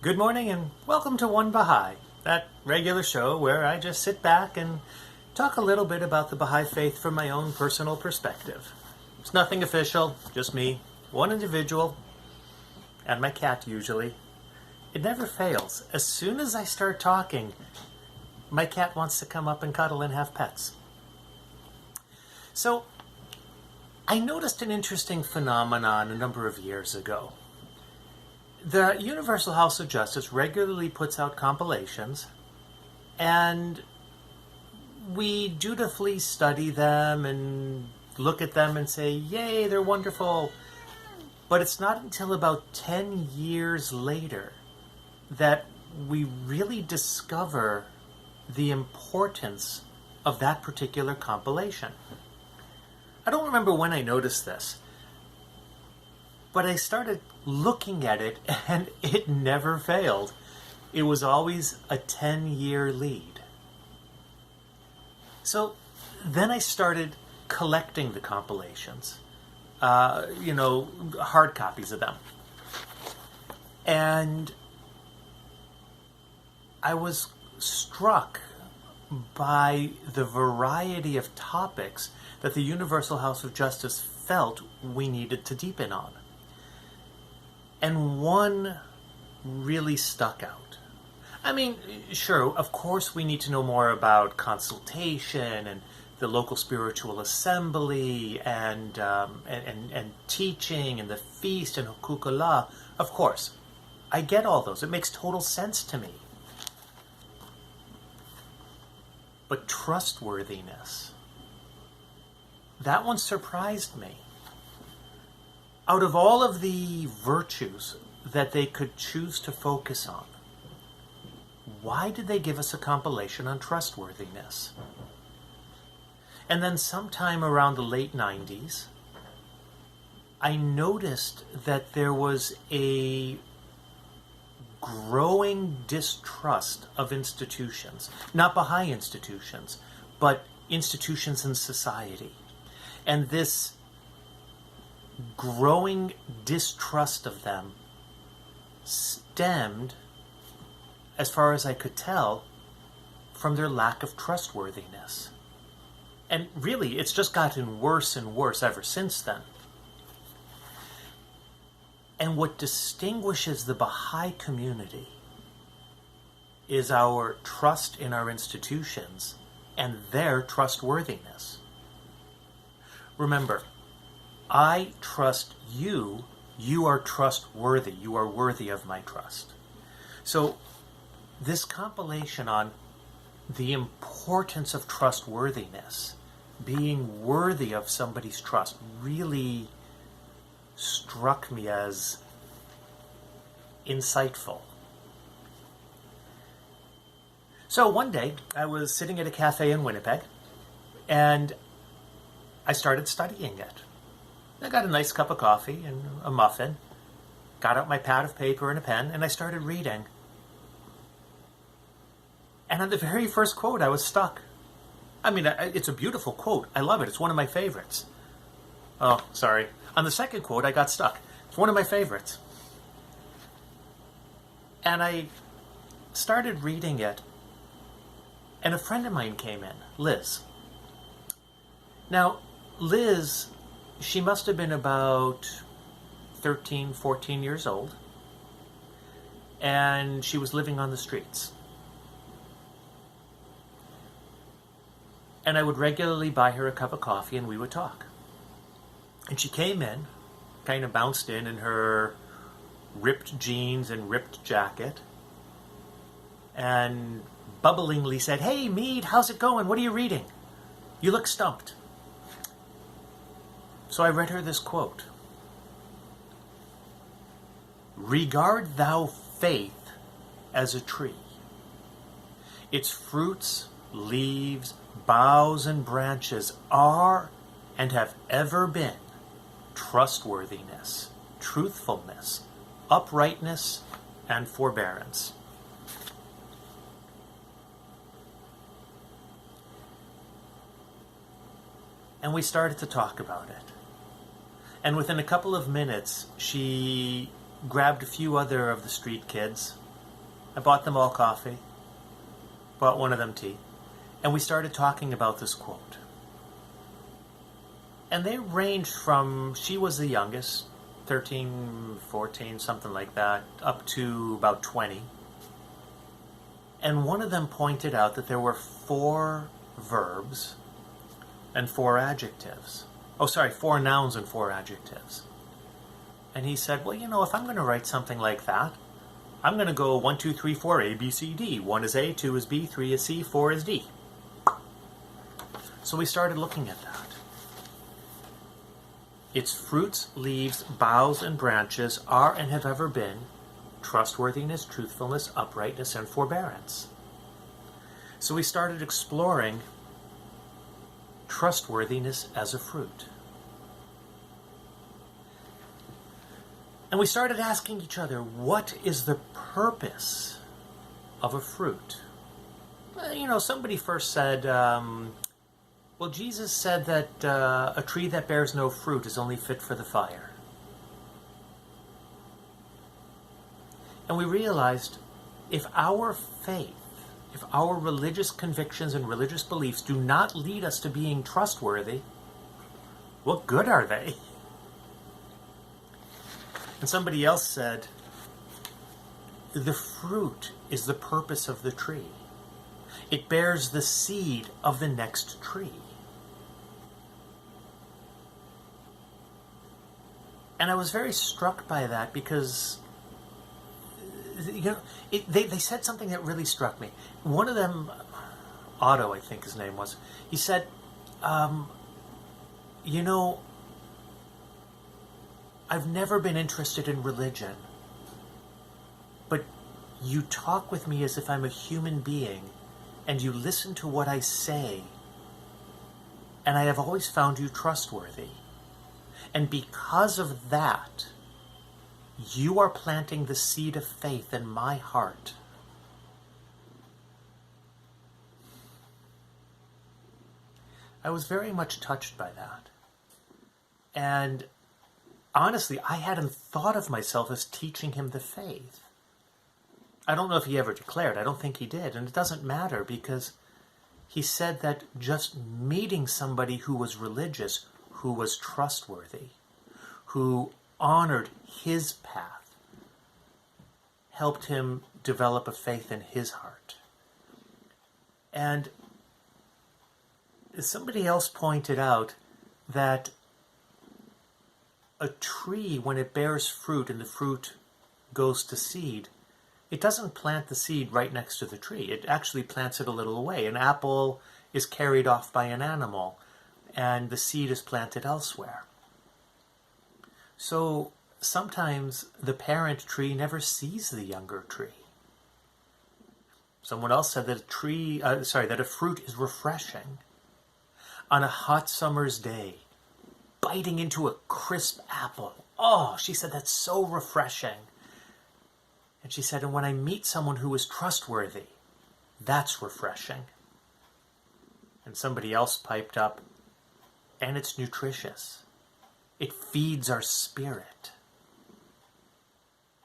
Good morning and welcome to One Baha'i, that regular show where I just sit back and talk a little bit about the Baha'i faith from my own personal perspective. It's nothing official, just me, one individual, and my cat usually. It never fails. As soon as I start talking, my cat wants to come up and cuddle and have pets. So, I noticed an interesting phenomenon a number of years ago. The Universal House of Justice regularly puts out compilations, and we dutifully study them and look at them and say, yay, they're wonderful. But it's not until about 10 years later that we really discover the importance of that particular compilation. I don't remember when I noticed this, but I started looking at it and it never failed. It was always a 10-year lead. So then I started collecting the compilations, hard copies of them. And I was struck by the variety of topics that the Universal House of Justice felt we needed to deepen on. And one really stuck out. I mean, sure, of course we need to know more about consultation and the local spiritual assembly and teaching and the feast and huququllah. Of course, I get all those. It makes total sense to me. But trustworthiness, that one surprised me. Out of all of the virtues that they could choose to focus on, why did they give us a compilation on trustworthiness? And then sometime around the late 90s, I noticed that there was a growing distrust of institutions, not Baha'i institutions, but institutions in society. And this growing distrust of them stemmed, as far as I could tell, from their lack of trustworthiness. And really, it's just gotten worse and worse ever since then. And what distinguishes the Baha'i community is our trust in our institutions and their trustworthiness. Remember, I trust you, you are trustworthy, you are worthy of my trust. So this compilation on the importance of trustworthiness, being worthy of somebody's trust, really struck me as insightful. So one day, I was sitting at a cafe in Winnipeg, and I started studying it. I got a nice cup of coffee and a muffin, got out my pad of paper and a pen, and I started reading. And on the very first quote, I was stuck. I mean, it's a beautiful quote. I love it. It's one of my favorites. Oh, sorry. On the second quote, I got stuck. It's one of my favorites. And I started reading it, and a friend of mine came in, Liz. Now, Liz, she must have been about 13, 14 years old, and she was living on the streets. And I would regularly buy her a cup of coffee and we would talk. And she came in, kind of bounced in her ripped jeans and ripped jacket, and bubblingly said, "Hey, Mead, how's it going? What are you reading? You look stumped." So I read her this quote. "Regard thou faith as a tree. Its fruits, leaves, boughs, and branches are and have ever been trustworthiness, truthfulness, uprightness, and forbearance." And we started to talk about it. And within a couple of minutes, she grabbed a few other of the street kids I bought them all coffee, bought one of them tea, and we started talking about this quote. And they ranged from, she was the youngest, 13, 14, something like that, up to about 20. And one of them pointed out that there were 4 verbs and 4 adjectives. 4 nouns and 4 adjectives. And he said, well, if I'm going to write something like that, I'm going to go 1, 2, 3, 4, A, B, C, D. 1 is A, 2 is B, 3 is C, 4 is D. So we started looking at that. Its fruits, leaves, boughs, and branches are and have ever been trustworthiness, truthfulness, uprightness, and forbearance. So we started exploring trustworthiness as a fruit. And we started asking each other, what is the purpose of a fruit? Somebody first said, well, Jesus said that a tree that bears no fruit is only fit for the fire. And we realized if our faith, if our religious convictions and religious beliefs do not lead us to being trustworthy, what good are they? And somebody else said, the fruit is the purpose of the tree. It bears the seed of the next tree. And I was very struck by that because, they said something that really struck me. One of them, Otto, I think his name was, he said, I've never been interested in religion, but you talk with me as if I'm a human being, and you listen to what I say, and I have always found you trustworthy. And because of that, you are planting the seed of faith in my heart. I was very much touched by that. And honestly, I hadn't thought of myself as teaching him the faith. I don't know if he ever declared. I don't think he did. And it doesn't matter because he said that just meeting somebody who was religious, who was trustworthy, who honored his path, helped him develop a faith in his heart. And somebody else pointed out that a tree, when it bears fruit and the fruit goes to seed, it doesn't plant the seed right next to the tree. It actually plants it a little away. An apple is carried off by an animal, and the seed is planted elsewhere. So sometimes the parent tree never sees the younger tree. Someone else said that that a fruit is refreshing. On a hot summer's day, biting into a crisp apple. Oh, she said, that's so refreshing. And she said, and when I meet someone who is trustworthy, that's refreshing. And somebody else piped up, and it's nutritious. It feeds our spirit.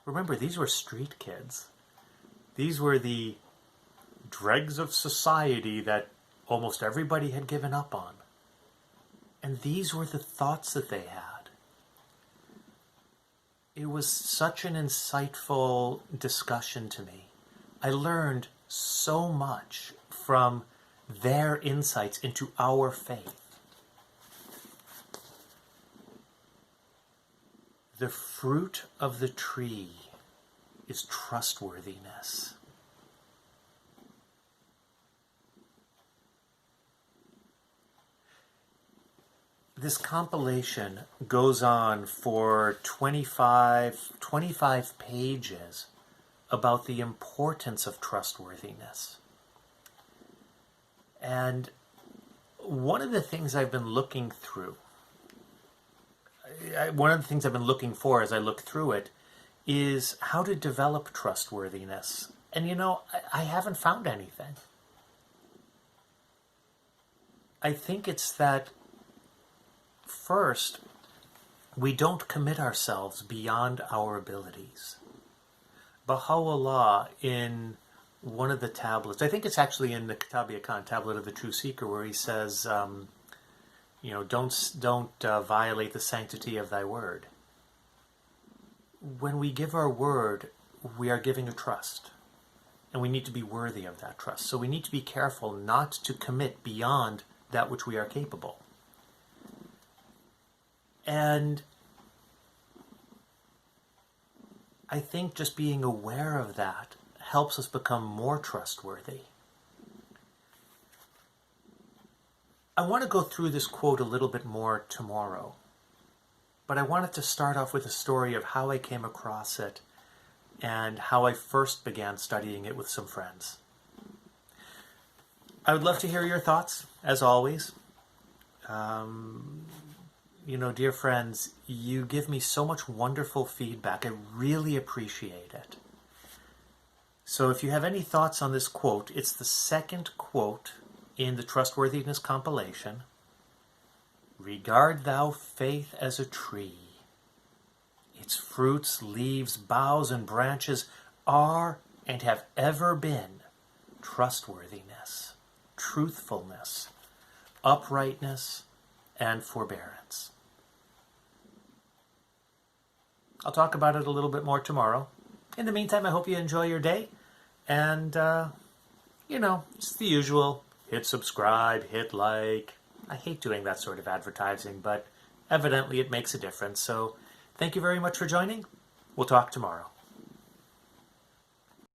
Remember, these were street kids. These were the dregs of society that almost everybody had given up on. And these were the thoughts that they had. It was such an insightful discussion to me. I learned so much from their insights into our faith. The fruit of the tree is trustworthiness. This compilation goes on for 25 pages about the importance of trustworthiness. And one of the things I've been looking through, one of the things I've been looking for as I look through it is how to develop trustworthiness. And I haven't found anything. I think it's that first, we don't commit ourselves beyond our abilities. Baha'u'llah, in one of the tablets, I think it's actually in the Kitab Khan tablet of the True Seeker, where he says, don't violate the sanctity of thy word. When we give our word, we are giving a trust. And we need to be worthy of that trust. So we need to be careful not to commit beyond that which we are capable. And I think just being aware of that helps us become more trustworthy. I want to go through this quote a little bit more tomorrow, but I wanted to start off with a story of how I came across it and how I first began studying it with some friends. I would love to hear your thoughts, as always. Dear friends, you give me so much wonderful feedback. I really appreciate it. So if you have any thoughts on this quote, it's the second quote in the Trustworthiness compilation. Regard thou faith as a tree. Its fruits, leaves, boughs, and branches are and have ever been trustworthiness, truthfulness, uprightness, and forbearance. I'll talk about it a little bit more tomorrow. In the meantime, I hope you enjoy your day. And, it's the usual. Hit subscribe, hit like. I hate doing that sort of advertising, but evidently it makes a difference. So thank you very much for joining. We'll talk tomorrow.